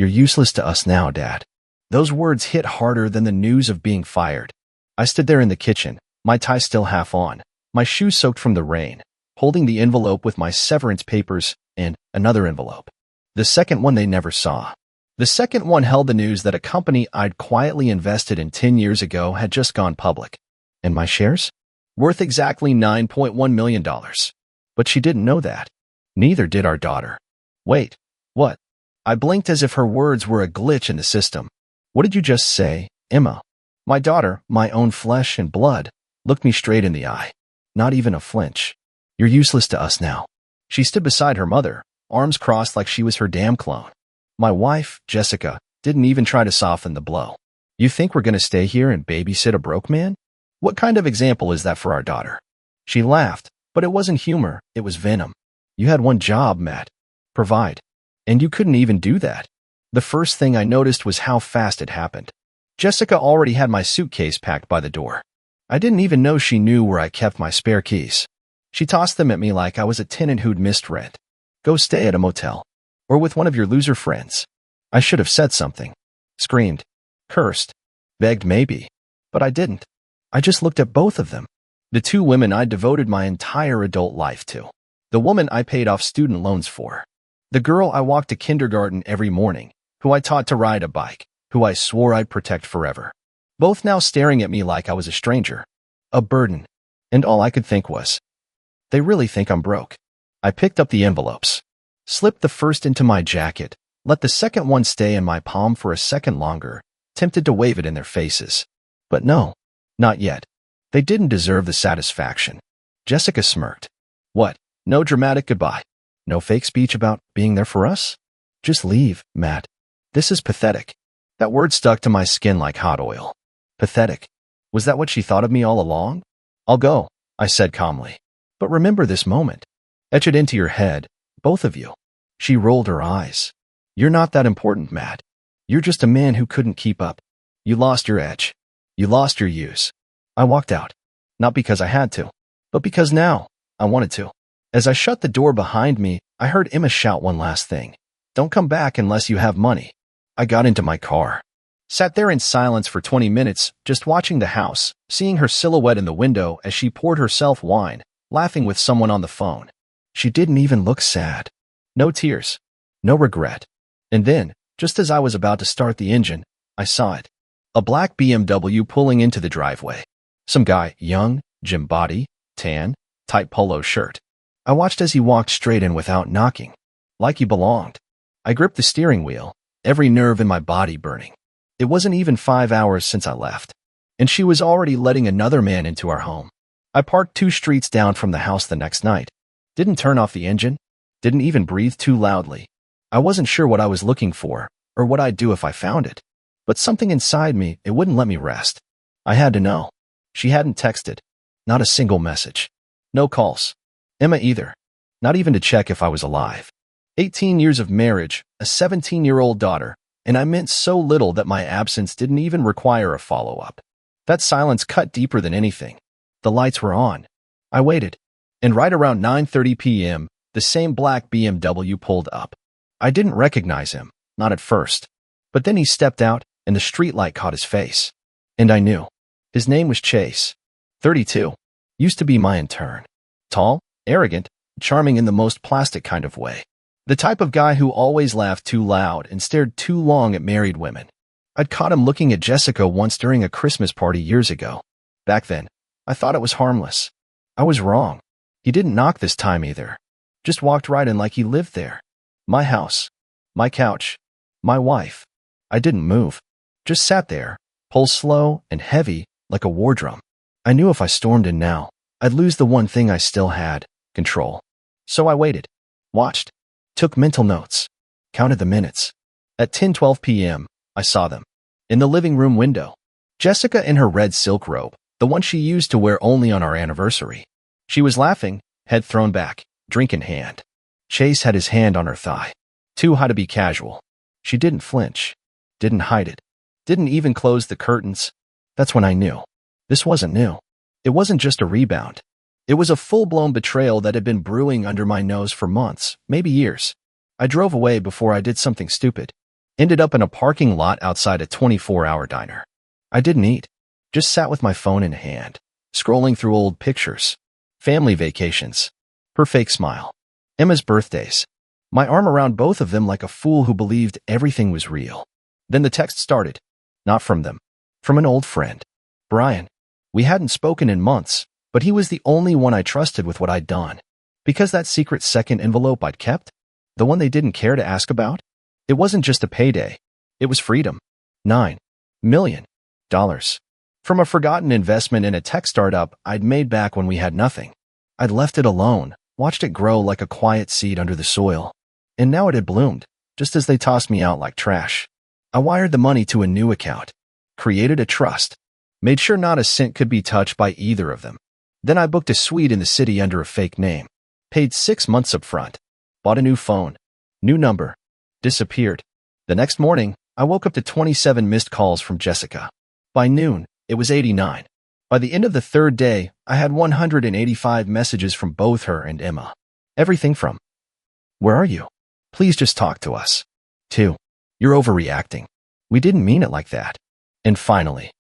You're useless to us now, Dad. Those words hit harder than the news of being fired. I stood there in the kitchen, my tie still half on, my shoes soaked from the rain, holding the envelope with my severance papers and another envelope. The second one they never saw. The second one held the news that a company I'd quietly invested in 10 years ago had just gone public. And my shares? Worth exactly $9.1 million. But she didn't know that. Neither did our daughter. Wait, what? I blinked as if her words were a glitch in the system. What did you just say, Emma? My daughter, my own flesh and blood, looked me straight in the eye. Not even a flinch. You're useless to us now. She stood beside her mother, arms crossed like she was her damn clone. My wife, Jessica, didn't even try to soften the blow. You think we're going to stay here and babysit a broke man? What kind of example is that for our daughter? She laughed, but it wasn't humor, it was venom. You had one job, Matt. Provide. And you couldn't even do that. The first thing I noticed was how fast it happened. Jessica already had my suitcase packed by the door. I didn't even know she knew where I kept my spare keys. She tossed them at me like I was a tenant who'd missed rent. Go stay at a motel. Or with one of your loser friends. I should have said something. Screamed. Cursed. Begged maybe. But I didn't. I just looked at both of them. The two women I devoted my entire adult life to. The woman I paid off student loans for. The girl I walked to kindergarten every morning, who I taught to ride a bike, who I swore I'd protect forever. Both now staring at me like I was a stranger. A burden. And all I could think was, they really think I'm broke. I picked up the envelopes. Slipped the first into my jacket, let the second one stay in my palm for a second longer, tempted to wave it in their faces. But no, not yet. They didn't deserve the satisfaction. Jessica smirked. What? No dramatic goodbye. No fake speech about being there for us? Just leave, Matt. This is pathetic. That word stuck to my skin like hot oil. Pathetic. Was that what she thought of me all along? I'll go, I said calmly. But remember this moment. Etch it into your head, both of you. She rolled her eyes. You're not that important, Matt. You're just a man who couldn't keep up. You lost your edge. You lost your use. I walked out. Not because I had to, but because now I wanted to. As I shut the door behind me, I heard Emma shout one last thing. Don't come back unless you have money. I got into my car. Sat there in silence for 20 minutes, just watching the house, seeing her silhouette in the window as she poured herself wine, laughing with someone on the phone. She didn't even look sad. No tears. No regret. And then, just as I was about to start the engine, I saw it. A black BMW pulling into the driveway. Some guy, young, gym body, tan, tight polo shirt. I watched as he walked straight in without knocking. Like he belonged. I gripped the steering wheel, every nerve in my body burning. It wasn't even 5 hours since I left. And she was already letting another man into our home. I parked 2 streets down from the house the next night. Didn't turn off the engine. Didn't even breathe too loudly. I wasn't sure what I was looking for, or what I'd do if I found it. But something inside me, it wouldn't let me rest. I had to know. She hadn't texted. Not a single message. No calls. Emma either. Not even to check if I was alive. 18 years of marriage, a 17-year-old daughter, and I meant so little that my absence didn't even require a follow-up. That silence cut deeper than anything. The lights were on. I waited. And right around 9:30 p.m., the same black BMW pulled up. I didn't recognize him, not at first. But then he stepped out, and the streetlight caught his face. And I knew. His name was Chase. 32. Used to be my intern. Tall, arrogant, charming in the most plastic kind of way. The type of guy who always laughed too loud and stared too long at married women. I'd caught him looking at Jessica once during a Christmas party years ago. Back then, I thought it was harmless. I was wrong. He didn't knock this time either. Just walked right in like he lived there. My house. My couch. My wife. I didn't move. Just sat there, pulse slow and heavy like a war drum. I knew if I stormed in now, I'd lose the one thing I still had, control. So I waited. Watched. Took mental notes. Counted the minutes. At 10:12 p.m., I saw them. In the living room window. Jessica in her red silk robe, the one she used to wear only on our anniversary. She was laughing, head thrown back, drink in hand. Chase had his hand on her thigh. Too high to be casual. She didn't flinch. Didn't hide it. Didn't even close the curtains. That's when I knew. This wasn't new. It wasn't just a rebound. It was a full-blown betrayal that had been brewing under my nose for months, maybe years. I drove away before I did something stupid. Ended up in a parking lot outside a 24-hour diner. I didn't eat. Just sat with my phone in hand, scrolling through old pictures, family vacations, her fake smile, Emma's birthdays, my arm around both of them like a fool who believed everything was real. Then the text started. Not from them. From an old friend. Brian. We hadn't spoken in months, but he was the only one I trusted with what I'd done. Because that secret second envelope I'd kept, the one they didn't care to ask about, it wasn't just a payday. It was freedom. $9 million. From a forgotten investment in a tech startup I'd made back when we had nothing. I'd left it alone, watched it grow like a quiet seed under the soil. And now it had bloomed, just as they tossed me out like trash. I wired the money to a new account, created a trust, made sure not a cent could be touched by either of them. Then I booked a suite in the city under a fake name, paid 6 months up front, bought a new phone, new number, disappeared. The next morning, I woke up to 27 missed calls from Jessica. By noon, it was 89. By the end of the third day, I had 185 messages from both her and Emma. Everything from, "Where are you? Please just talk to us," to, "You're overreacting. We didn't mean it like that." And finally,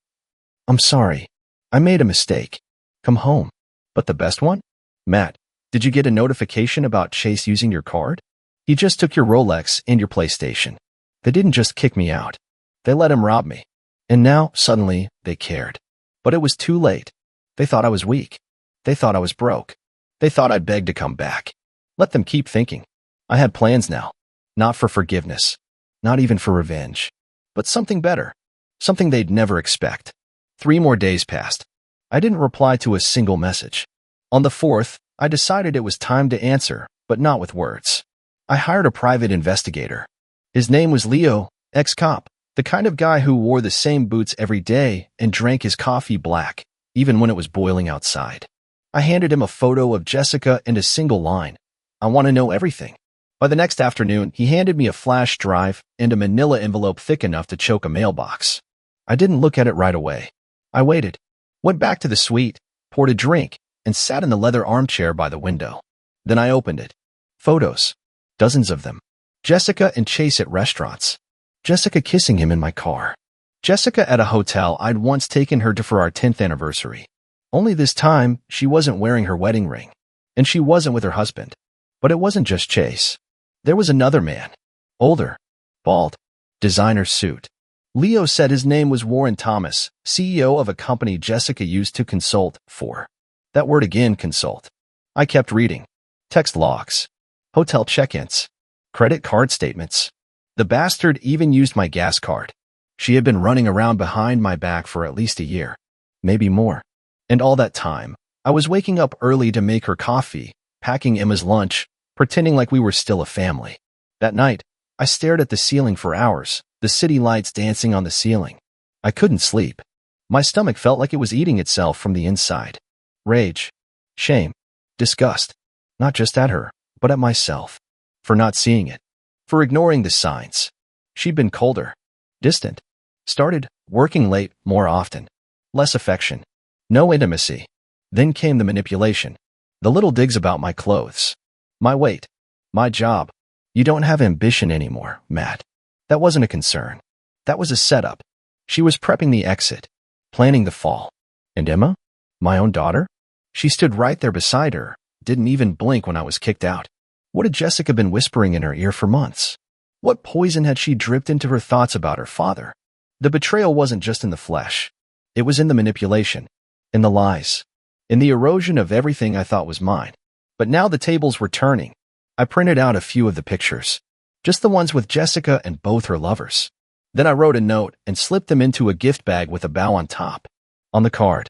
"I'm sorry. I made a mistake. Come home." But the best one? "Matt, did you get a notification about Chase using your card? He just took your Rolex and your PlayStation. They didn't just kick me out. They let him rob me. And now, suddenly, they cared. But it was too late. They thought I was weak. They thought I was broke. They thought I'd beg to come back. Let them keep thinking. I had plans now. Not for forgiveness. Not even for revenge. But something better. Something they'd never expect. 3 more days passed. I didn't reply to a single message. On the 4th, I decided it was time to answer, but not with words. I hired a private investigator. His name was Leo, ex-cop, the kind of guy who wore the same boots every day and drank his coffee black, even when it was boiling outside. I handed him a photo of Jessica and a single line. "I want to know everything." By the next afternoon, he handed me a flash drive and a manila envelope thick enough to choke a mailbox. I didn't look at it right away. I waited, went back to the suite, poured a drink, and sat in the leather armchair by the window. Then I opened it. Photos. Dozens of them. Jessica and Chase at restaurants. Jessica kissing him in my car. Jessica at a hotel I'd once taken her to for our 10th anniversary. Only this time, she wasn't wearing her wedding ring. And she wasn't with her husband. But it wasn't just Chase. There was another man. Older. Bald. Designer suit. Leo said his name was Warren Thomas, CEO of a company Jessica used to consult for. That word again, consult. I kept reading. Text logs. Hotel check-ins. Credit card statements. The bastard even used my gas card. She had been running around behind my back for at least a year. Maybe more. And all that time, I was waking up early to make her coffee, packing Emma's lunch, pretending like we were still a family. That night, I stared at the ceiling for hours, the city lights dancing on the ceiling. I couldn't sleep. My stomach felt like it was eating itself from the inside. Rage. Shame. Disgust. Not just at her, but at myself. For not seeing it. For ignoring the signs. She'd been colder. Distant. Started working late more often. Less affection. No intimacy. Then came the manipulation. The little digs about my clothes. My weight. My job. "You don't have ambition anymore, Matt." That wasn't a concern. That was a setup. She was prepping the exit. Planning the fall. And Emma? My own daughter? She stood right there beside her. Didn't even blink when I was kicked out. What had Jessica been whispering in her ear for months? What poison had she dripped into her thoughts about her father? The betrayal wasn't just in the flesh. It was in the manipulation. In the lies. In the erosion of everything I thought was mine. But now the tables were turning. I printed out a few of the pictures. Just the ones with Jessica and both her lovers. Then I wrote a note and slipped them into a gift bag with a bow on top. On the card.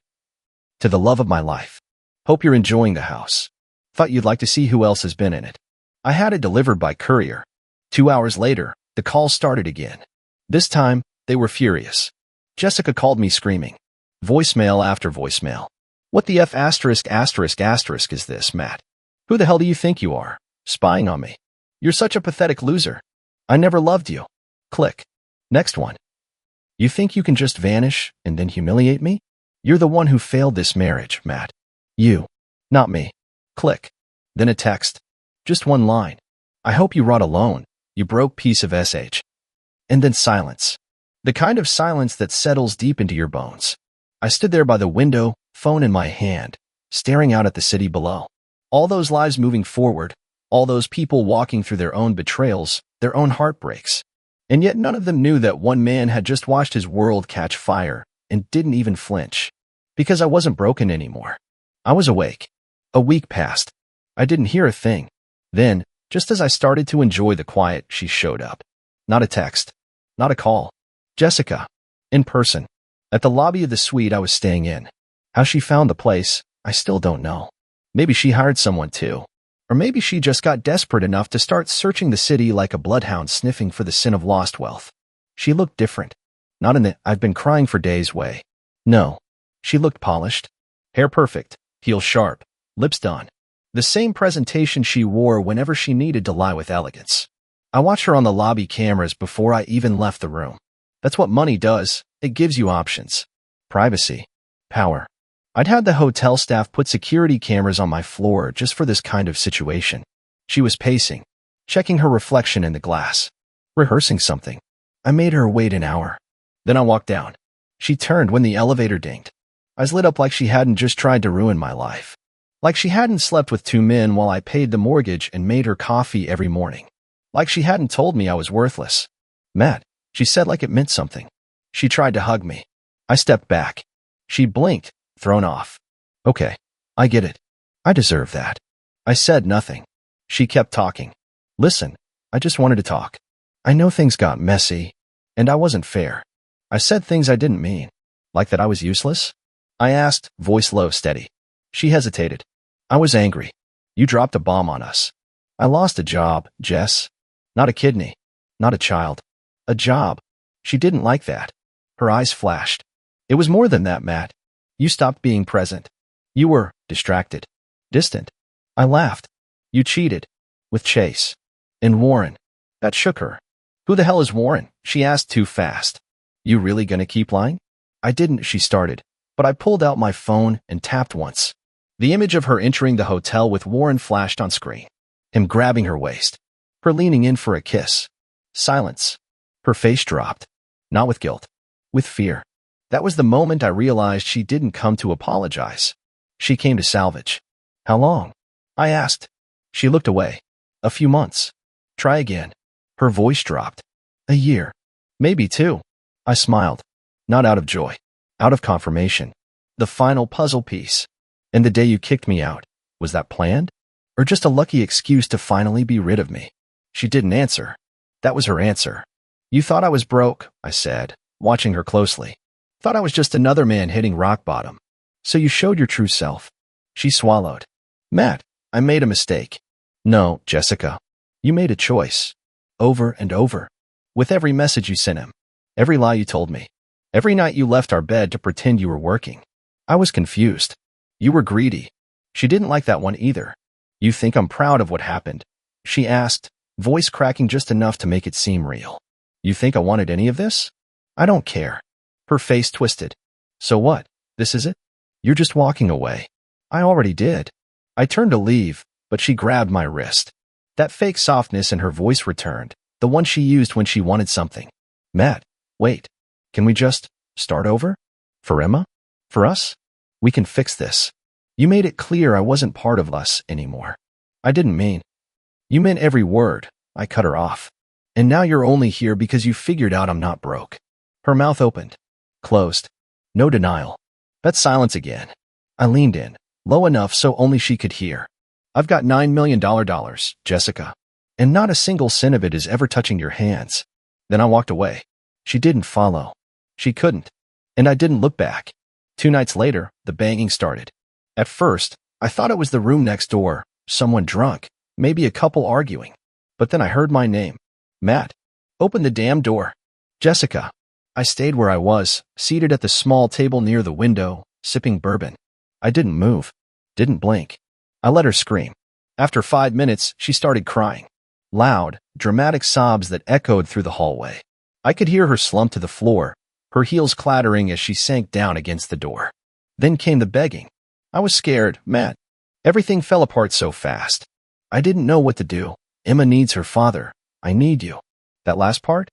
"To the love of my life. Hope you're enjoying the house. Thought you'd like to see who else has been in it." I had it delivered by courier. 2 hours later, the calls started again. This time, they were furious. Jessica called me screaming. Voicemail after voicemail. "What the F*** is this, Matt? Who the hell do you think you are? Spying on me? You're such a pathetic loser. I never loved you." Click. Next one. "You think you can just vanish and then humiliate me? You're the one who failed this marriage, Matt. You. Not me." Click. Then a text. Just one line. "I hope you rot alone, you broke piece of SH." And then silence. The kind of silence that settles deep into your bones. I stood there by the window, phone in my hand, staring out at the city below. All those lives moving forward, all those people walking through their own betrayals, their own heartbreaks. And yet none of them knew that one man had just watched his world catch fire and didn't even flinch. Because I wasn't broken anymore. I was awake. A week passed. I didn't hear a thing. Then, just as I started to enjoy the quiet, she showed up. Not a text. Not a call. Jessica. In person. At the lobby of the suite I was staying in. How she found the place, I still don't know. Maybe she hired someone too. Or maybe she just got desperate enough to start searching the city like a bloodhound sniffing for the sin of lost wealth. She looked different. Not in the "I've been crying for days" way. No. She looked polished. Hair perfect. Heels sharp. Lips done. The same presentation she wore whenever she needed to lie with elegance. I watched her on the lobby cameras before I even left the room. That's what money does. It gives you options. Privacy. Power. I'd had the hotel staff put security cameras on my floor just for this kind of situation. She was pacing, checking her reflection in the glass, rehearsing something. I made her wait an hour. Then I walked down. She turned when the elevator dinged. Eyes lit up like she hadn't just tried to ruin my life. Like she hadn't slept with two men while I paid the mortgage and made her coffee every morning. Like she hadn't told me I was worthless. Matt, she said like it meant something. She tried to hug me. I stepped back. She blinked, thrown off. Okay, I get it. I deserve that. I said nothing. She kept talking. Listen, I just wanted to talk. I know things got messy, and I wasn't fair. I said things I didn't mean. Like that I was useless? I asked, voice low, steady. She hesitated. I was angry. You dropped a bomb on us. I lost a job, Jess. Not a kidney. Not a child. A job. She didn't like that. Her eyes flashed. It was more than that, Matt. You stopped being present. You were distracted. Distant. I laughed. You cheated. With Chase. And Warren. That shook her. Who the hell is Warren? She asked too fast. You really gonna keep lying? I didn't, she started, but I pulled out my phone and tapped once. The image of her entering the hotel with Warren flashed on screen. Him grabbing her waist. Her leaning in for a kiss. Silence. Her face dropped. Not with guilt. With fear. That was the moment I realized she didn't come to apologize. She came to salvage. How long? I asked. She looked away. A few months. Try again. Her voice dropped. A year. Maybe two. I smiled. Not out of joy. Out of confirmation. The final puzzle piece. And the day you kicked me out, was that planned? Or just a lucky excuse to finally be rid of me? She didn't answer. That was her answer. You thought I was broke, I said, watching her closely. Thought I was just another man hitting rock bottom. So you showed your true self. She swallowed. Matt, I made a mistake. No, Jessica. You made a choice. Over and over. With every message you sent him. Every lie you told me. Every night you left our bed to pretend you were working. I was confused. You were greedy. She didn't like that one either. You think I'm proud of what happened? She asked, voice cracking just enough to make it seem real. You think I wanted any of this? I don't care. Her face twisted. So what? This is it? You're just walking away. I already did. I turned to leave, but she grabbed my wrist. That fake softness in her voice returned, the one she used when she wanted something. Matt, wait. Can we just start over? For Emma? For us? We can fix this. You made it clear I wasn't part of us anymore. I didn't mean. You meant every word. I cut her off. And now you're only here because you figured out I'm not broke. Her mouth opened. Closed. No denial. That silence again. I leaned in, low enough so only she could hear. I've got $9 million, Jessica. And not a single cent of it is ever touching your hands. Then I walked away. She didn't follow. She couldn't. And I didn't look back. 2 nights later, the banging started. At first, I thought it was the room next door, someone drunk, maybe a couple arguing. But then I heard my name. Matt. Open the damn door. Jessica. I stayed where I was, seated at the small table near the window, sipping bourbon. I didn't move. Didn't blink. I let her scream. After 5 minutes, she started crying. Loud, dramatic sobs that echoed through the hallway. I could hear her slump to the floor, her heels clattering as she sank down against the door. Then came the begging. I was scared, Matt. Everything fell apart so fast. I didn't know what to do. Emma needs her father. I need you. That last part?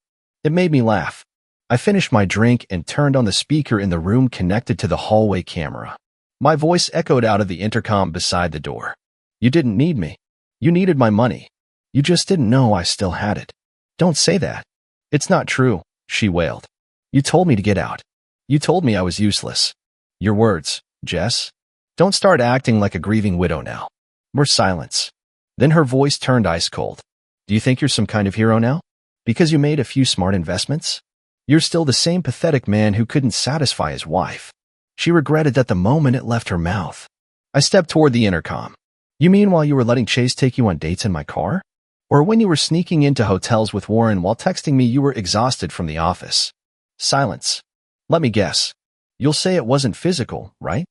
It made me laugh. I finished my drink and turned on the speaker in the room connected to the hallway camera. My voice echoed out of the intercom beside the door. You didn't need me. You needed my money. You just didn't know I still had it. Don't say that. It's not true, she wailed. You told me to get out. You told me I was useless. Your words, Jess. Don't start acting like a grieving widow now. More silence. Then her voice turned ice cold. Do you think you're some kind of hero now? Because you made a few smart investments? You're still the same pathetic man who couldn't satisfy his wife. She regretted that the moment it left her mouth. I stepped toward the intercom. You mean while you were letting Chase take you on dates in my car? Or when you were sneaking into hotels with Warren while texting me you were exhausted from the office? Silence. Let me guess. You'll say it wasn't physical, right?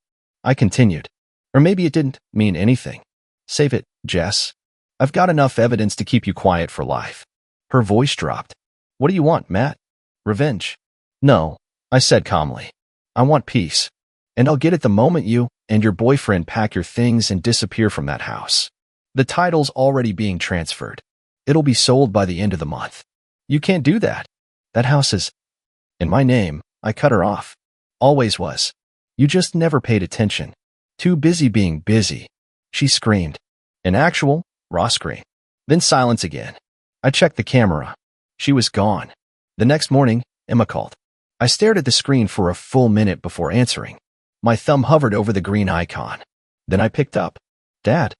I continued. Or maybe it didn't mean anything. Save it, Jess. I've got enough evidence to keep you quiet for life. Her voice dropped. What do you want, Matt? Revenge? No, I said calmly. I want peace. And I'll get it the moment you and your boyfriend pack your things and disappear from that house. The title's already being transferred. It'll be sold by the end of the month. You can't do that. That house is in my name. I cut her off. Always was. You just never paid attention. Too busy being busy. She screamed. An actual, raw scream. Then silence again. I checked the camera. She was gone. The next morning, Emma called. I stared at the screen for a full minute before answering. My thumb hovered over the green icon. Then I picked up. Dad.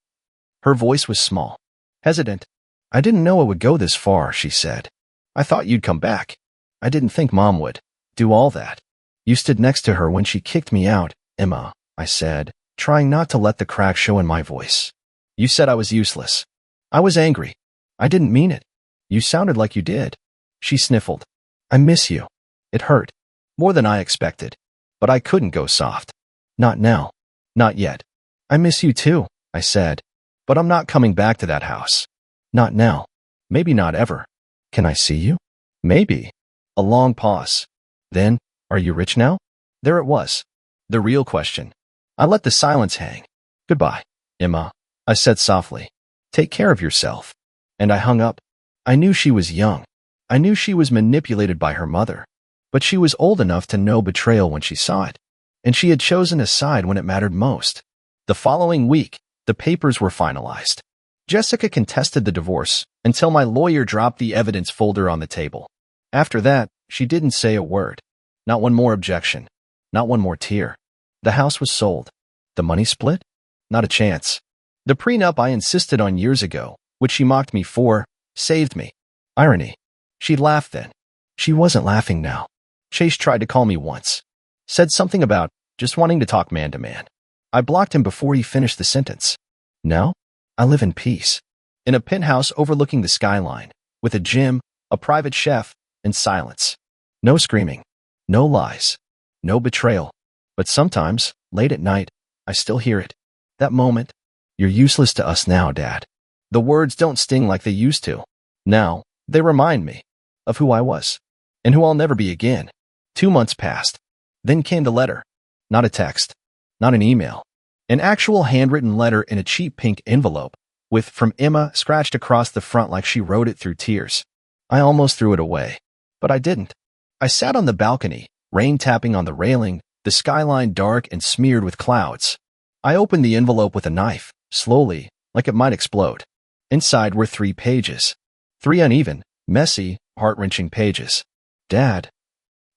Her voice was small. Hesitant. I didn't know it would go this far, she said. I thought you'd come back. I didn't think Mom would do all that. You stood next to her when she kicked me out, Emma, I said, trying not to let the crack show in my voice. You said I was useless. I was angry. I didn't mean it. You sounded like you did. She sniffled. I miss you. It hurt. More than I expected. But I couldn't go soft. Not now. Not yet. I miss you too, I said. But I'm not coming back to that house. Not now. Maybe not ever. Can I see you? Maybe. A long pause. Then, are you rich now? There it was. The real question. I let the silence hang. Goodbye, Emma, I said softly. Take care of yourself. And I hung up. I knew she was young. I knew she was manipulated by her mother. But she was old enough to know betrayal when she saw it. And she had chosen a side when it mattered most. The following week, the papers were finalized. Jessica contested the divorce until my lawyer dropped the evidence folder on the table. After that, she didn't say a word. Not one more objection. Not one more tear. The house was sold. The money split? Not a chance. The prenup I insisted on years ago, which she mocked me for, saved me. Irony. She laughed then. She wasn't laughing now. Chase tried to call me once. Said something about just wanting to talk man to man. I blocked him before he finished the sentence. Now, I live in peace. In a penthouse overlooking the skyline, with a gym, a private chef, and silence. No screaming. No lies. No betrayal. But sometimes, late at night, I still hear it. That moment. You're useless to us now, Dad. The words don't sting like they used to. Now, they remind me of who I was. And who I'll never be again. 2 months passed. Then came the letter. Not a text. Not an email. An actual handwritten letter in a cheap pink envelope, with "From Emma" scratched across the front like she wrote it through tears. I almost threw it away. But I didn't. I sat on the balcony, rain tapping on the railing, the skyline dark and smeared with clouds. I opened the envelope with a knife, slowly, like it might explode. Inside were 3 pages. 3 uneven, messy, heart-wrenching pages. Dad,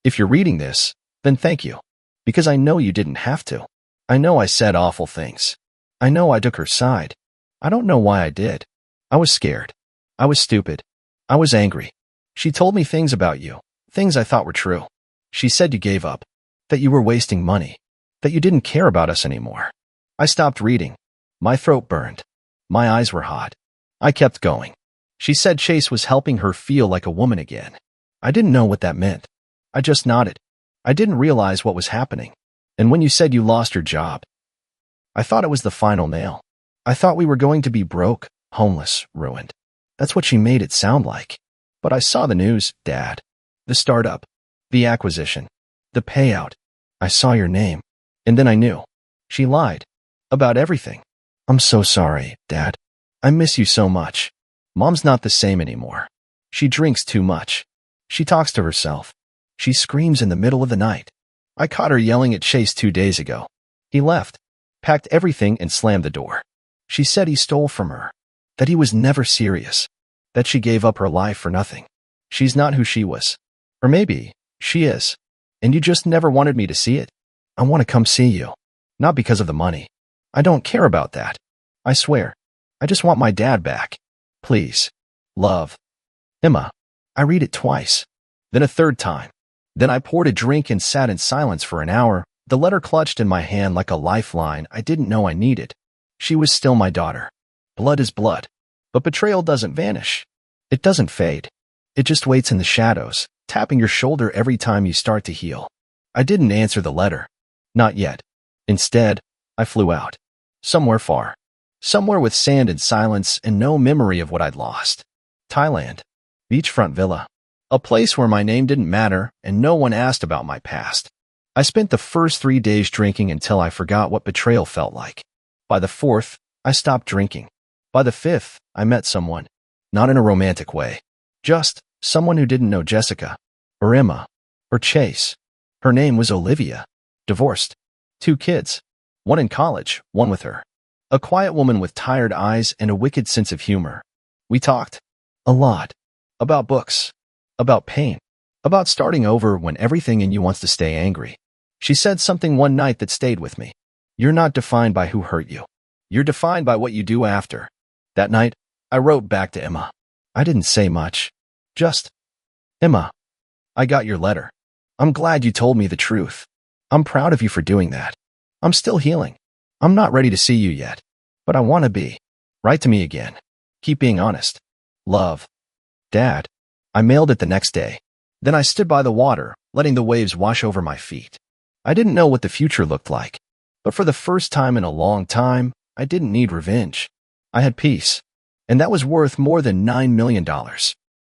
if you're reading this, then thank you. Because I know you didn't have to. I know I said awful things. I know I took her side. I don't know why I did. I was scared. I was stupid. I was angry. She told me things about you, things I thought were true. She said you gave up, that you were wasting money, that you didn't care about us anymore. I stopped reading. My throat burned. My eyes were hot. I kept going. She said Chase was helping her feel like a woman again. I didn't know what that meant. I just nodded. I didn't realize what was happening. And when you said you lost your job, I thought it was the final nail. I thought we were going to be broke, homeless, ruined. That's what she made it sound like. But I saw the news, Dad. The startup. The acquisition. The payout. I saw your name. And then I knew. She lied. About everything. I'm so sorry, Dad. I miss you so much. Mom's not the same anymore. She drinks too much. She talks to herself. She screams in the middle of the night. I caught her yelling at Chase 2 days ago. He left, packed everything and slammed the door. She said he stole from her, that he was never serious, that she gave up her life for nothing. She's not who she was. Or maybe she is, and you just never wanted me to see it. I want to come see you. Not because of the money. I don't care about that. I swear. I just want my dad back. Please. Love. Emma. I read it twice. Then a third time. Then I poured a drink and sat in silence for an hour, the letter clutched in my hand like a lifeline I didn't know I needed. She was still my daughter. Blood is blood. But betrayal doesn't vanish. It doesn't fade. It just waits in the shadows, tapping your shoulder every time you start to heal. I didn't answer the letter. Not yet. Instead, I flew out. Somewhere far. Somewhere with sand and silence and no memory of what I'd lost. Thailand. Beachfront villa. A place where my name didn't matter and no one asked about my past. I spent the first 3 days drinking until I forgot what betrayal felt like. By the 4th, I stopped drinking. By the 5th, I met someone. Not in a romantic way. Just someone who didn't know Jessica, or Emma, or Chase. Her name was Olivia. Divorced. 2 kids. One in college, one with her. A quiet woman with tired eyes and a wicked sense of humor. We talked. A lot. About books. About pain. About starting over when everything in you wants to stay angry. She said something one night that stayed with me. You're not defined by who hurt you. You're defined by what you do after. That night, I wrote back to Emma. I didn't say much. Just, Emma, I got your letter. I'm glad you told me the truth. I'm proud of you for doing that. I'm still healing. I'm not ready to see you yet, but I want to be. Write to me again. Keep being honest. Love. Dad. I mailed it the next day. Then I stood by the water, letting the waves wash over my feet. I didn't know what the future looked like, but for the first time in a long time, I didn't need revenge. I had peace, and that was worth more than $9 million.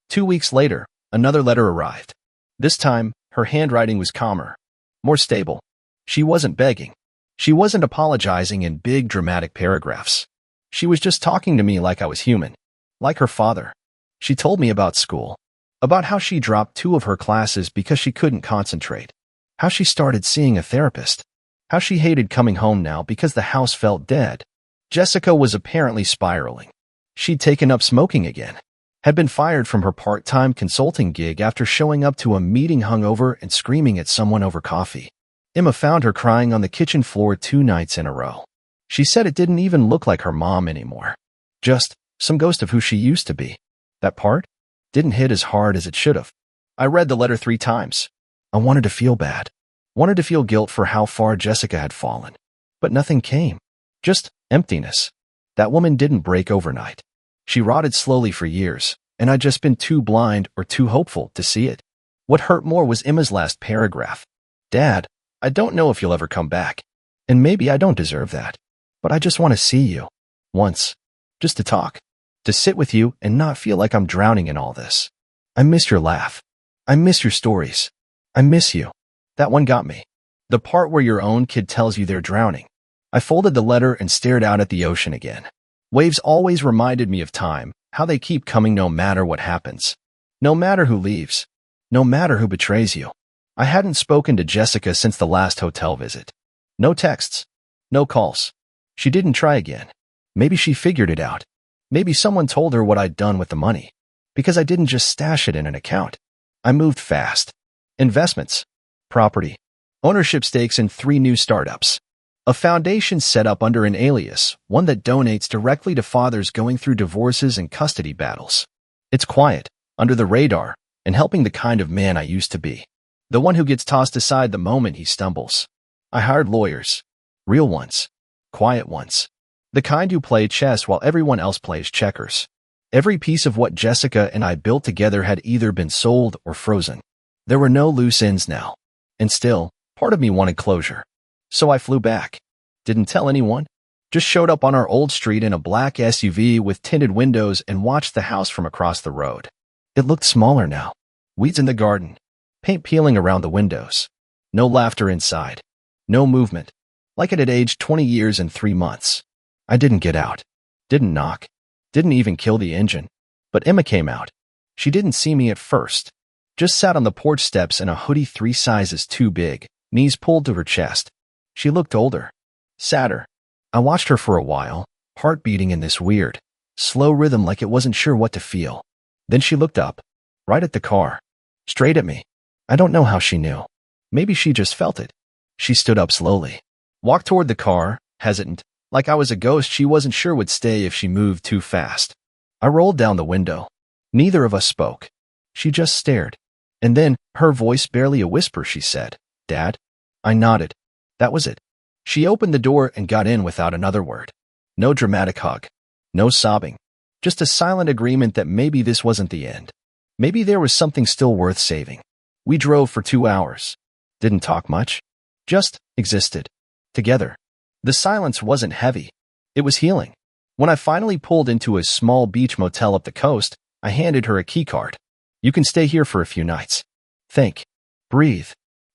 2 weeks later, another letter arrived. This time, her handwriting was calmer, more stable. She wasn't begging. She wasn't apologizing in big, dramatic paragraphs. She was just talking to me like I was human, like her father. She told me about school, about how she dropped 2 of her classes because she couldn't concentrate, how she started seeing a therapist, how she hated coming home now because the house felt dead. Jessica was apparently spiraling. She'd taken up smoking again, had been fired from her part-time consulting gig after showing up to a meeting hungover and screaming at someone over coffee. Emma found her crying on the kitchen floor 2 nights in a row. She said it didn't even look like her mom anymore. Just some ghost of who she used to be. That part didn't hit as hard as it should have. I read the letter 3 times. I wanted to feel bad. Wanted to feel guilt for how far Jessica had fallen. But nothing came. Just emptiness. That woman didn't break overnight. She rotted slowly for years, and I'd just been too blind or too hopeful to see it. What hurt more was Emma's last paragraph. Dad, I don't know if you'll ever come back. And maybe I don't deserve that. But I just want to see you. Once. Just to talk. To sit with you and not feel like I'm drowning in all this. I miss your laugh. I miss your stories. I miss you. That one got me. The part where your own kid tells you they're drowning. I folded the letter and stared out at the ocean again. Waves always reminded me of time, how they keep coming no matter what happens. No matter who leaves. No matter who betrays you. I hadn't spoken to Jessica since the last hotel visit. No texts. No calls. She didn't try again. Maybe she figured it out. Maybe someone told her what I'd done with the money. Because I didn't just stash it in an account. I moved fast. Investments. Property. Ownership stakes in 3 new startups. A foundation set up under an alias, one that donates directly to fathers going through divorces and custody battles. It's quiet, under the radar, and helping the kind of man I used to be. The one who gets tossed aside the moment he stumbles. I hired lawyers. Real ones. Quiet ones. The kind who play chess while everyone else plays checkers. Every piece of what Jessica and I built together had either been sold or frozen. There were no loose ends now. And still, part of me wanted closure. So I flew back. Didn't tell anyone. Just showed up on our old street in a black SUV with tinted windows and watched the house from across the road. It looked smaller now. Weeds in the garden. Paint peeling around the windows. No laughter inside. No movement. Like it had aged 20 years and 3 months. I didn't get out. Didn't knock. Didn't even kill the engine. But Emma came out. She didn't see me at first. just sat on the porch steps in a hoodie 3 sizes too big, knees pulled to her chest. She looked older, sadder. I watched her for a while, heart beating in this weird, slow rhythm like it wasn't sure what to feel. Then she looked up, right at the car, straight at me. I don't know how she knew. Maybe she just felt it. She stood up slowly, walked toward the car, hesitant, like I was a ghost she wasn't sure would stay if she moved too fast. I rolled down the window. Neither of us spoke. She just stared. And then, her voice barely a whisper, she said, "Dad?" I nodded. That was it. She opened the door and got in without another word. No dramatic hug. No sobbing. Just a silent agreement that maybe this wasn't the end. Maybe there was something still worth saving. We drove for 2 hours. Didn't talk much. Just existed. Together. The silence wasn't heavy. It was healing. When I finally pulled into a small beach motel up the coast, I handed her a keycard. "You can stay here for a few nights. Think. Breathe.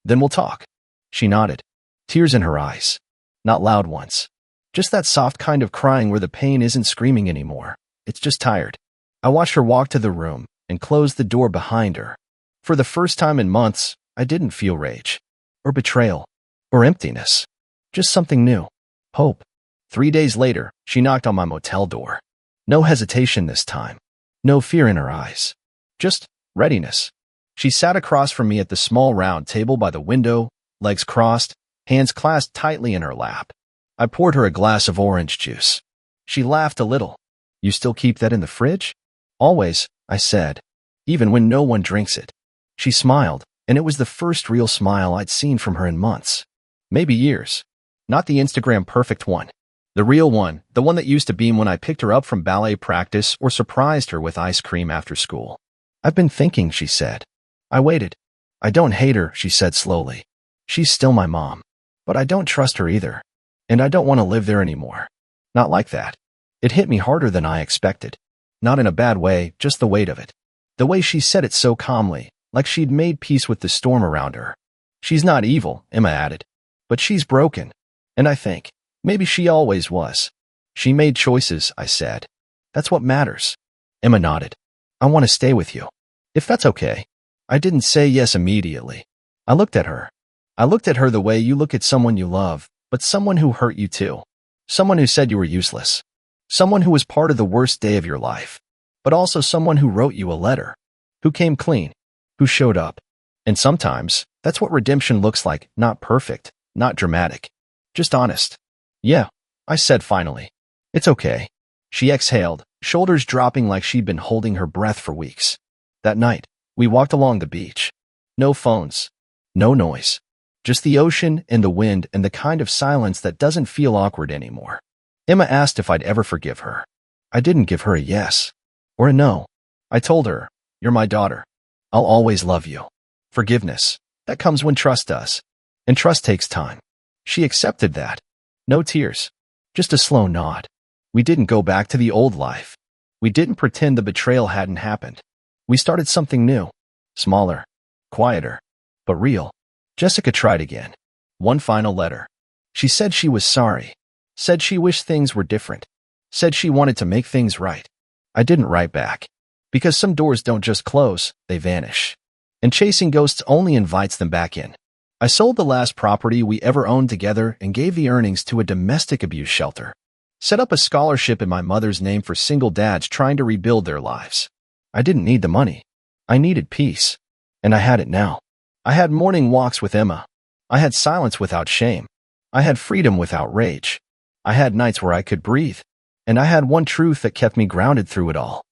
Then we'll talk." She nodded. Tears in her eyes. Not loud ones. Just that soft kind of crying where the pain isn't screaming anymore. It's just tired. I watched her walk to the room and close the door behind her. For the first time in months, I didn't feel rage. Or betrayal. Or emptiness. Just something new. Hope. 3 days later, she knocked on my motel door. No hesitation this time. No fear in her eyes. Just readiness. She sat across from me at the small round table by the window, legs crossed, hands clasped tightly in her lap. I poured her a glass of orange juice. She laughed a little. "You still keep that in the fridge?" "Always," I said, "even when no one drinks it." She smiled, and it was the first real smile I'd seen from her in months. Maybe years. Not the Instagram perfect one. The real one, the one that used to beam when I picked her up from ballet practice or surprised her with ice cream after school. "I've been thinking," she said. I waited. "I don't hate her," she said slowly. "She's still my mom. But I don't trust her either. And I don't want to live there anymore. Not like that." It hit me harder than I expected. Not in a bad way, just the weight of it. The way she said it so calmly, like she'd made peace with the storm around her. "She's not evil," Emma added. "But she's broken. And I think, maybe she always was. She made choices," I said. "That's what matters." Emma nodded. "I want to stay with you. If that's okay." I didn't say yes immediately. I looked at her. I looked at her the way you look at someone you love, but someone who hurt you too. Someone who said you were useless. Someone who was part of the worst day of your life. But also someone who wrote you a letter. Who came clean. Who showed up. And sometimes, that's what redemption looks like. Not perfect. Not dramatic. Just honest. "Yeah," I said finally. "It's okay." She exhaled, shoulders dropping like she'd been holding her breath for weeks. That night, we walked along the beach. No phones. No noise. Just the ocean and the wind and the kind of silence that doesn't feel awkward anymore. Emma asked if I'd ever forgive her. I didn't give her a yes. Or a no. I told her, "You're my daughter. I'll always love you." Forgiveness. That comes when trust does. And trust takes time. She accepted that. No tears. Just a slow nod. We didn't go back to the old life. We didn't pretend the betrayal hadn't happened. We started something new. Smaller. Quieter. But real. Jessica tried again. One final letter. She said she was sorry. Said she wished things were different. Said she wanted to make things right. I didn't write back. Because some doors don't just close, they vanish. And chasing ghosts only invites them back in. I sold the last property we ever owned together and gave the earnings to a domestic abuse shelter. Set up a scholarship in my mother's name for single dads trying to rebuild their lives. I didn't need the money. I needed peace. And I had it now. I had morning walks with Emma. I had silence without shame. I had freedom without rage. I had nights where I could breathe. And I had one truth that kept me grounded through it all.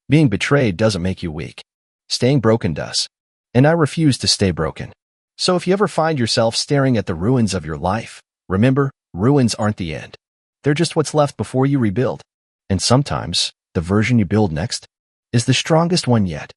Being betrayed doesn't make you weak. Staying broken does. And I refuse to stay broken. So if you ever find yourself staring at the ruins of your life, remember, ruins aren't the end. They're just what's left before you rebuild. And sometimes, the version you build next is the strongest one yet.